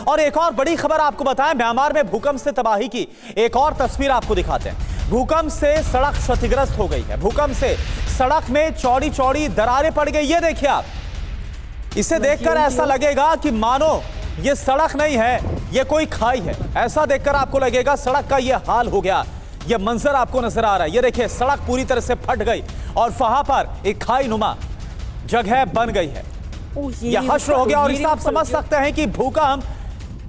और एक और बड़ी खबर आपको बताएं, म्यांमार में भूकंप से तबाही की एक और तस्वीर आपको दिखाते हैं। भूकंप से सड़क क्षतिग्रस्त हो गई है। भूकंप से सड़क में चौड़ी चौड़ी दरारें पड़ गई। ये देखिए आप, इसे देखकर ऐसा लगेगा कि मानो ये सड़क नहीं है, ये कोई खाई है। ऐसा देखकर आपको लगेगा सड़क का ये हाल हो गया। ये मंजर आपको नजर आ रहा है। ये देखिए, सड़क पूरी तरह से फट गई और वहां पर एक खाई नुमा जगह बन गई है। यह हश्र हो गया और इससे आप समझ सकते हैं कि भूकंप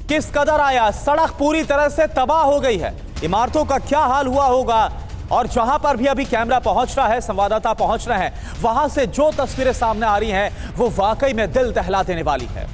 किस कदर आया। सड़क पूरी तरह से तबाह हो गई है। इमारतों का क्या हाल हुआ होगा। और जहां पर भी अभी कैमरा पहुंच रहा है, संवाददाता पहुंच रहे हैं, वहां से जो तस्वीरें सामने आ रही हैं वो वाकई में दिल दहला देने वाली है।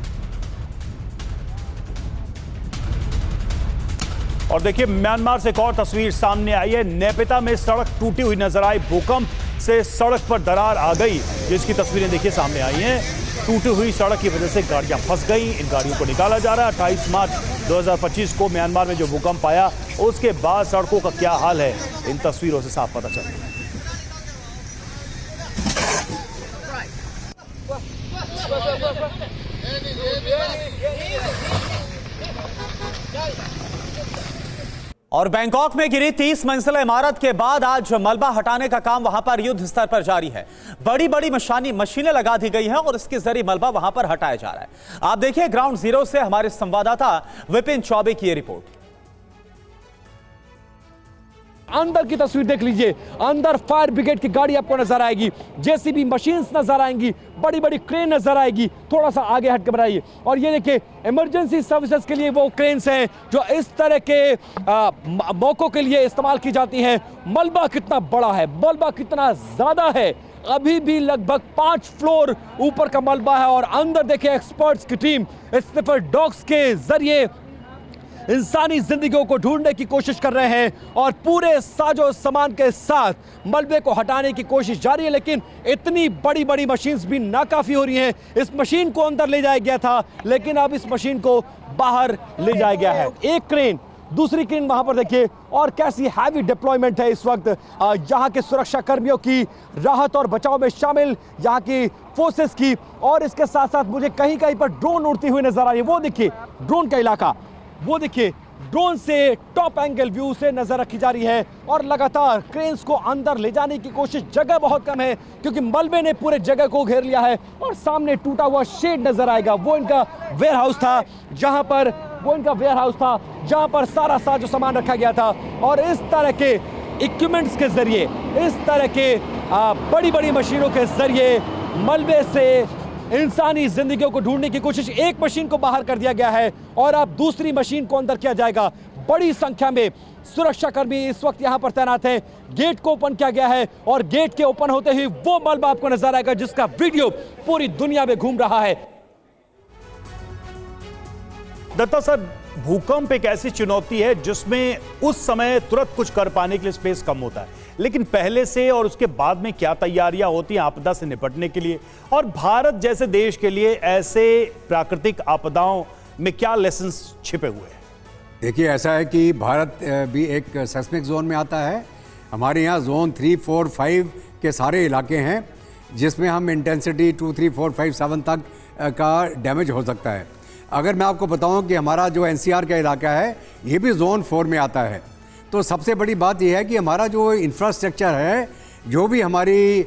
और देखिए, म्यांमार से एक और तस्वीर सामने आई है। नेपिता में सड़क टूटी हुई नजर आई। भूकंप से सड़क पर दरार आ गई, जिसकी तस्वीरें देखिए सामने आई हैं। टूटी हुई सड़क की वजह से गाड़ियां फंस गई। इन गाड़ियों को निकाला जा रहा है। 28 मार्च 2025 को म्यांमार में जो भूकंप आया, उसके बाद सड़कों का क्या हाल है, इन तस्वीरों से साफ पता चल रहा है। और बैंकॉक में गिरी 30 मंजिला इमारत के बाद आज मलबा हटाने का काम वहां पर युद्ध स्तर पर जारी है। बड़ी बड़ी मशीनें लगा दी गई हैं और इसके जरिए मलबा वहां पर हटाया जा रहा है। आप देखिए, ग्राउंड जीरो से हमारे संवाददाता विपिन चौबे की ये रिपोर्ट। अंदर की तस्वीर देख लीजिए। अंदर फायर ब्रिगेड की गाड़ी आपको नजर आएगी, जेसीबी मशीन्स नजर आएंगी, बड़ी बड़ी क्रेन नजर आएगी। थोड़ा सा आगे हट के बढ़ाइए और ये देखिए, इमरजेंसी सर्विसेज के लिए वो क्रेन्स हैं जो इस तरह के मौकों के लिए इस्तेमाल की जाती हैं। मलबा कितना बड़ा है, मलबा कितना ज्यादा है। अभी भी लगभग 5 फ्लोर ऊपर का मलबा है और अंदर देखिए, एक्सपर्ट्स की टीम स्निफर डॉग्स के जरिए इंसानी जिंदगियों को ढूंढने की कोशिश कर रहे हैं और पूरे साजो सामान के साथ मलबे को हटाने की कोशिश जारी है। लेकिन इतनी बड़ी बड़ी मशीन्स भी नाकाफी हो रही हैं। इस मशीन को अंदर ले जाया गया था, लेकिन अब इस मशीन को बाहर ले जाया गया है। एक क्रेन, दूसरी क्रेन वहां पर देखिए, और कैसी हैवी डिप्लॉयमेंट है इस वक्त यहाँ के सुरक्षा कर्मियों की, राहत और बचाव में शामिल यहाँ की फोर्सेस की। और इसके साथ साथ मुझे कहीं कहीं पर ड्रोन उड़ती हुई नजर आ रही है। वो देखिए ड्रोन का इलाका, वो देखिए ड्रोन से टॉप एंगल व्यू से नजर रखी जा रही है और लगातार क्रेन्स को अंदर ले जाने की कोशिश। जगह बहुत कम है क्योंकि मलबे ने पूरे जगह को घेर लिया है। और सामने टूटा हुआ शेड नजर आएगा, वो इनका वेयरहाउस था जहां पर सारा साजो सामान रखा गया था। और इस तरह के इक्विपमेंट्स के जरिए, इस तरह के बड़ी बड़ी मशीनों के जरिए मलबे से इंसानी जिंदगियों को ढूंढने की कोशिश। एक मशीन को बाहर कर दिया गया है और अब दूसरी मशीन को अंदर किया जाएगा। बड़ी संख्या में सुरक्षाकर्मी इस वक्त यहां पर तैनात हैं। गेट को ओपन किया गया है और गेट के ओपन होते ही वो मलबा आपको नजर आएगा जिसका वीडियो पूरी दुनिया में घूम रहा है। दत्ता सर, भूकंप एक ऐसी चुनौती है जिसमें उस समय तुरंत कुछ कर पाने के लिए स्पेस कम होता है, लेकिन पहले से और उसके बाद में क्या तैयारियां होती हैं आपदा से निपटने के लिए, और भारत जैसे देश के लिए ऐसे प्राकृतिक आपदाओं में क्या लेसन्स छिपे हुए हैं? देखिए, ऐसा है कि भारत भी एक सेस्मिक जोन में आता है। हमारे यहाँ जोन 3, 4, 5 के सारे इलाके हैं जिसमें हम इंटेंसिटी 2, 3, 4, 5, 7 तक का डैमेज हो सकता है। अगर मैं आपको बताऊं कि हमारा जो एनसीआर का इलाका है ये भी जोन 4 में आता है, तो सबसे बड़ी बात यह है कि हमारा जो इंफ्रास्ट्रक्चर है, जो भी हमारी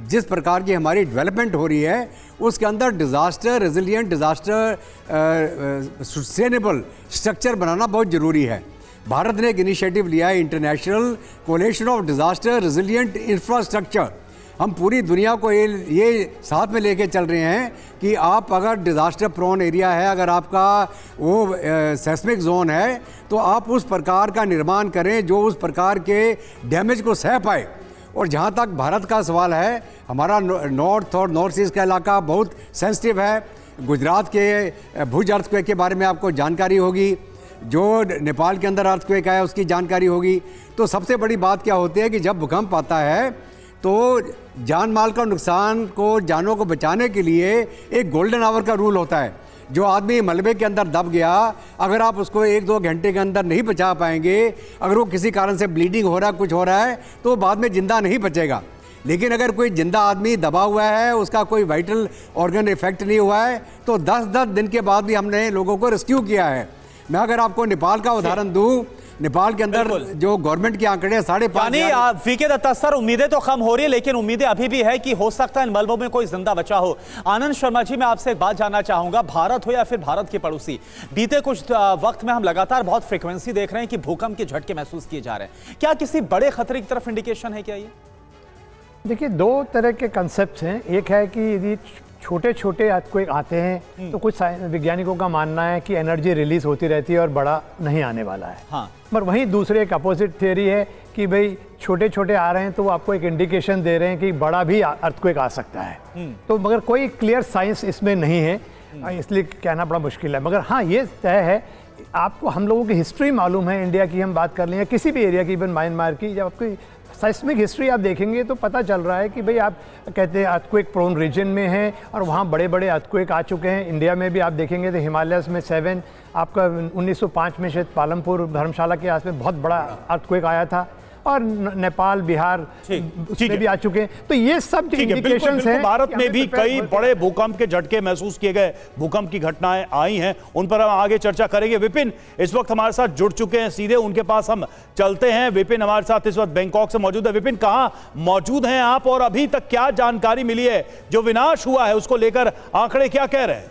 जिस प्रकार की हमारी डेवलपमेंट हो रही है, उसके अंदर disaster resilient, disaster sustainable structure बनाना बहुत ज़रूरी है। भारत ने एक इनिशिएटिव लिया है, international coalition of disaster resilient infrastructure. हम पूरी दुनिया को ये साथ में लेके चल रहे हैं कि आप अगर डिज़ास्टर प्रोन एरिया है, अगर आपका वो सेस्मिक जोन है, तो आप उस प्रकार का निर्माण करें जो उस प्रकार के डैमेज को सह पाए। और जहाँ तक भारत का सवाल है, हमारा नॉर्थ और नॉर्थ ईस्ट का इलाका बहुत सेंसिटिव है। गुजरात के भुज अर्थक्वेक के बारे में आपको जानकारी होगी, जो नेपाल के अंदर अर्थक्वेक आया उसकी जानकारी होगी। तो सबसे बड़ी बात क्या होती है कि जब भूकंप आता है तो जान माल का नुकसान को, जानों को बचाने के लिए एक गोल्डन आवर का रूल होता है। जो आदमी मलबे के अंदर दब गया, अगर आप उसको 1-2 घंटे के अंदर नहीं बचा पाएंगे, अगर वो किसी कारण से ब्लीडिंग हो रहा है, कुछ हो रहा है, तो बाद में जिंदा नहीं बचेगा। लेकिन अगर कोई जिंदा आदमी दबा हुआ है, उसका कोई वाइटल ऑर्गन इफेक्ट नहीं हुआ है, तो 10-10 दिन के बाद भी हमने लोगों को रेस्क्यू किया है। मैं अगर आपको नेपाल का उदाहरण दूं, नेपाल के अंदर जो गवर्नमेंट के आंकड़े 5,500 वीके दत्ता सर, उम्मीदें तो कम हो रही है, लेकिन उम्मीदें अभी भी है कि हो सकता है इन मलबों में कोई जिंदा बचा हो। आनंद शर्मा जी, मैं आपसे एक बात जानना चाहूंगा, भारत हो या फिर भारत के पड़ोसी, बीते कुछ वक्त में हम लगातार बहुत फ्रीक्वेंसी देख रहे हैं कि भूकंप के झटके महसूस किए जा रहे हैं। क्या किसी बड़े खतरे की तरफ इंडिकेशन है क्या ये? देखिए, दो तरह के कंसेप्ट हैं। एक है कि यदि छोटे छोटे अर्थक्वेक आते हैं तो कुछ वैज्ञानिकों का मानना है कि एनर्जी रिलीज होती रहती है और बड़ा नहीं आने वाला है। हाँ। पर वहीं दूसरे एक अपोजिट थियरी है कि भाई छोटे छोटे आ रहे हैं तो वो आपको एक इंडिकेशन दे रहे हैं कि बड़ा भी अर्थक्वेक आ सकता है। तो मगर कोई क्लियर साइंस इसमें नहीं है, इसलिए कहना बड़ा मुश्किल है। मगर हाँ, ये तय है, आपको हम लोगों की हिस्ट्री मालूम है, इंडिया की हम बात कर लें या किसी भी एरिया की, इवन म्यांमार की, जब आपकी साइस्मिक हिस्ट्री आप देखेंगे तो पता चल रहा है कि भाई आप कहते हैं अर्थक्वेक प्रोन रीजन में हैं और वहाँ बड़े बड़े अर्थक्वेक आ चुके हैं। इंडिया में भी आप देखेंगे तो हिमालयस में 7, आपका 1905 में शायद पालमपुर धर्मशाला के आसपास बहुत बड़ा अर्थक्वेक आया था, और नेपाल, बिहार उसमें भी आ चुके हैं। तो ये सब इंडिकेशंस हैं। भारत में भी कई बड़े भूकंप के झटके महसूस किए गए, भूकंप की घटनाएं आई हैं, उन पर हम आगे चर्चा करेंगे। विपिन इस वक्त हमारे साथ जुड़ चुके हैं, सीधे उनके पास हम चलते हैं। विपिन हमारे साथ इस वक्त बैंकॉक से मौजूद है। विपिन, कहाँ मौजूद हैं आप और अभी तक क्या जानकारी मिली है? जो विनाश हुआ है उसको लेकर आंकड़े क्या कह रहे हैं?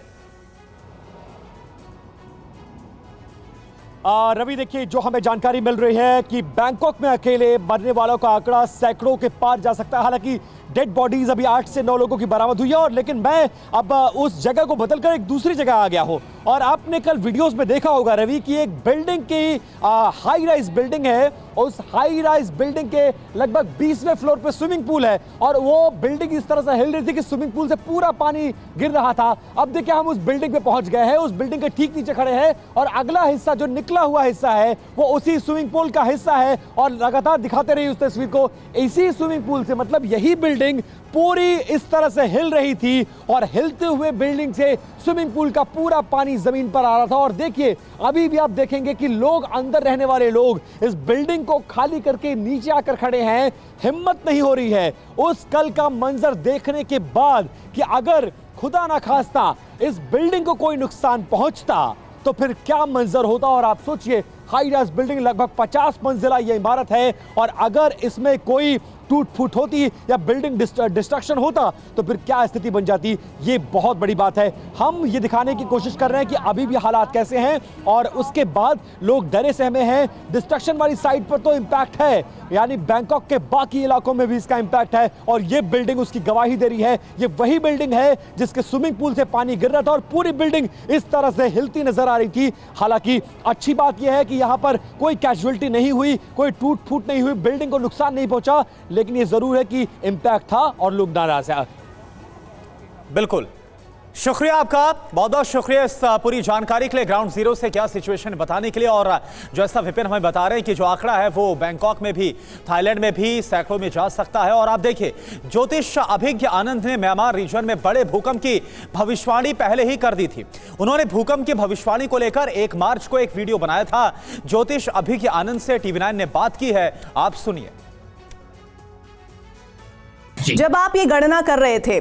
रवि, देखिए, जो हमें जानकारी मिल रही है कि बैंकॉक में अकेले मरने वालों का आंकड़ा सैकड़ों के पार जा सकता है। हालांकि डेड बॉडीज अभी 8 से 9 लोगों की बरामद हुई है, और लेकिन मैं अब उस जगह को बदलकर एक दूसरी जगह आ गया हूं। और आपने कल वीडियोस में देखा होगा रवि कि एक बिल्डिंग की हाई राइज बिल्डिंग है, उस हाई राइज बिल्डिंग के लगभग 20वें फ्लोर पे स्विमिंग पूल है, और वो बिल्डिंग इस तरह से हिल रही थी कि स्विमिंग पूल से पूरा पानी गिर रहा था। अब देखिए, हम उस बिल्डिंग पे पहुंच गए हैं, उस बिल्डिंग के ठीक नीचे खड़े हैं, और अगला हिस्सा जो निकला हुआ हिस्सा है वो उसी स्विमिंग पूल का हिस्सा है। और लगातार दिखाते रहिए उस तस्वीर को, इसी स्विमिंग पूल से, मतलब यही बिल्डिंग पूरी इस तरह से हिल रही थी, और हिलते हुए बिल्डिंग से स्विमिंग पूल का पूरा पानी जमीन पर आ रहा था। और देखिए, अभी भी आप देखेंगे कि लोग, अंदर रहने वाले लोग इस बिल्डिंग को खाली करके नीचे आकर खड़े हैं। हिम्मत नहीं हो रही है उस कल का मंजर देखने के बाद कि अगर खुदा ना खास्ता इस बिल्डिंग को कोई नुकसान पहुंचता तो फिर क्या मंजर होता। और आप सोचिए, हाई राइज बिल्डिंग लगभग 50 मंजिला यह इमारत है, और अगर इसमें कोई टूट फूट होती या बिल्डिंग डिस्ट्रक्शन होता तो फिर क्या स्थिति बन जाती। ये बहुत बड़ी बात है। हम ये दिखाने की कोशिश कर रहे हैं कि अभी भी हालात कैसे हैं, और उसके बाद लोग डरे सहमे हैं। डिस्ट्रक्शन वाली साइड पर तो इंपैक्ट है, यानी बैंकॉक के बाकी इलाकों में भी इसका इंपैक्ट है, और ये बिल्डिंग उसकी गवाही दे रही है। ये वही बिल्डिंग है जिसके स्विमिंग पूल से पानी गिर रहा था, और पूरी बिल्डिंग इस तरह से हिलती नजर आ रही थी। हालांकि अच्छी बात यह है कि यहां पर कोई कैजुअलिटी नहीं हुई, कोई टूट फूट नहीं हुई, बिल्डिंग को नुकसान नहीं पहुंचा, लेकिन ये जरूर है कि इंपैक्ट था और लोग नाराज हैं। बिल्कुल, शुक्रिया आपका, बहुत बहुत शुक्रिया इस पूरी जानकारी के लिए, ग्राउंड जीरो से क्या सिचुएशन बताने के लिए। और जैसा विपिन हमें बता रहे हैं कि जो आंकड़ा है वो बैंकॉक में भी, थाईलैंड में भी सैकड़ों में जा सकता है। और आप देखिए, ज्योतिष अभिज्ञ आनंद ने म्यांमार रीजन में बड़े भूकंप की भविष्यवाणी पहले ही कर दी थी। उन्होंने भूकंप की भविष्यवाणी को लेकर 1 मार्च को एक वीडियो बनाया था। ज्योतिष अभिज्ञ आनंद से TV9 ने बात की है, आप सुनिए। जब आप ये गणना कर रहे थे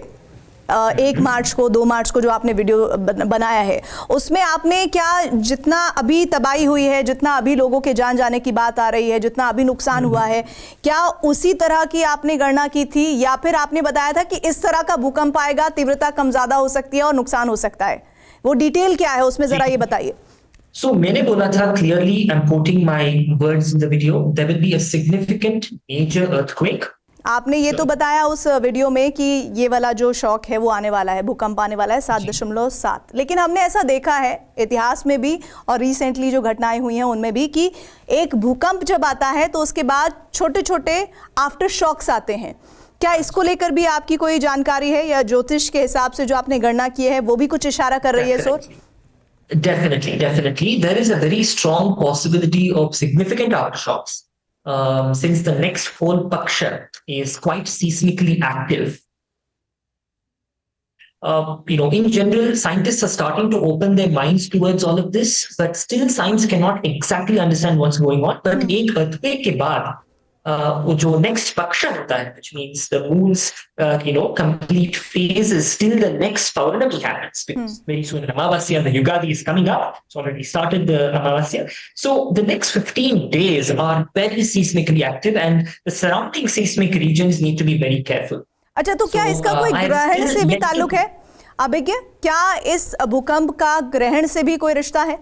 1 मार्च को, 2 मार्च को जो आपने वीडियो बनाया है, उसमें आपने क्या, जितना अभी तबाही हुई है, जितना अभी लोगों के जान जाने की बात आ रही है, जितना अभी नुकसान हुआ है, क्या उसी तरह की आपने गणना की थी, या फिर आपने बताया था कि इस तरह का भूकंप आएगा, तीव्रता कम ज्यादा हो सकती है और नुकसान हो सकता है? वो डिटेल क्या है उसमें, जरा ये बताइए। So मैंने बोला था clearly, I'm quoting my words in the video, there will be a significant major earthquake. आपने ये तो बताया उस वीडियो में कि ये वाला जो शॉक है वो आने वाला है, भूकंप आने वाला है 7.7, लेकिन हमने ऐसा देखा है इतिहास में भी और रिसेंटली जो घटनाएं हुई हैं उनमें भी कि एक भूकंप जब आता है तो उसके बाद छोटे छोटे आफ्टर शॉक्स आते हैं। क्या इसको लेकर भी आपकी कोई जानकारी है, या ज्योतिष के हिसाब से जो आपने गणना की है वो भी कुछ इशारा कर रही है? सोर Definitely. There is a very strong possibility of significant aftershocks. Since the next whole paksha is quite seismically active. In general, scientists are starting to open their minds towards all of this, but still science cannot exactly understand what's going on. But एक earthquake के बाद वो जो next पक्षा होता है, which means the moon's complete phases till the next Paurnami happens, because very soon Amavasya, the Yugadi is coming up. It's already started, the Amavasya. So the next 15 days are very seismically active, and the surrounding seismic regions need to be very careful. अच्छा, तो क्या So, इसका कोई I'm ग्रहण still से भी yet to- ताल्लुक है अभिज्ञ? क्या इस भूकंप का ग्रहण से भी कोई रिश्ता है?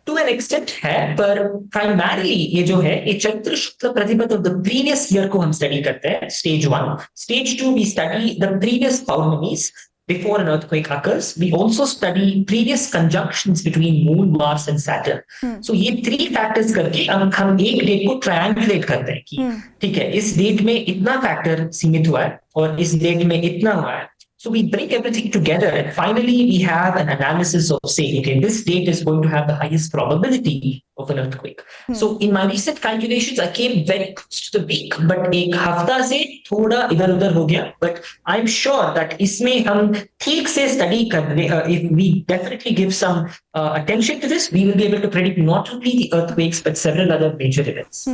टू एन एक्सटेंट है, पर प्राइमरीली ये जो है ये Chaitra Shukla Pratipad of the previous year को हम स्टडी करते हैं, stage 1. Stage 2 we study the previous Pournamis before an earthquake occurs. We also study previous conjunctions between Moon, Mars and Saturn. So ये 3 फैक्टर्स करके हम एक डेट को ट्रायंगुलेट करते हैं कि ठीक है, इस डेट में इतना फैक्टर सीमित हुआ है और इस डेट में इतना हुआ है. So we bring everything together and finally we have an analysis of saying, okay, this date is going to have the highest probability of an earthquake. So in my recent calculations, I came very close to the peak, but एक हफ्ता से थोड़ा इधर उधर हो गया. But I'm sure that इसमें हम ठीक से study करने, if we definitely give some attention to this, we will be able to predict not only the earthquakes but several other major events.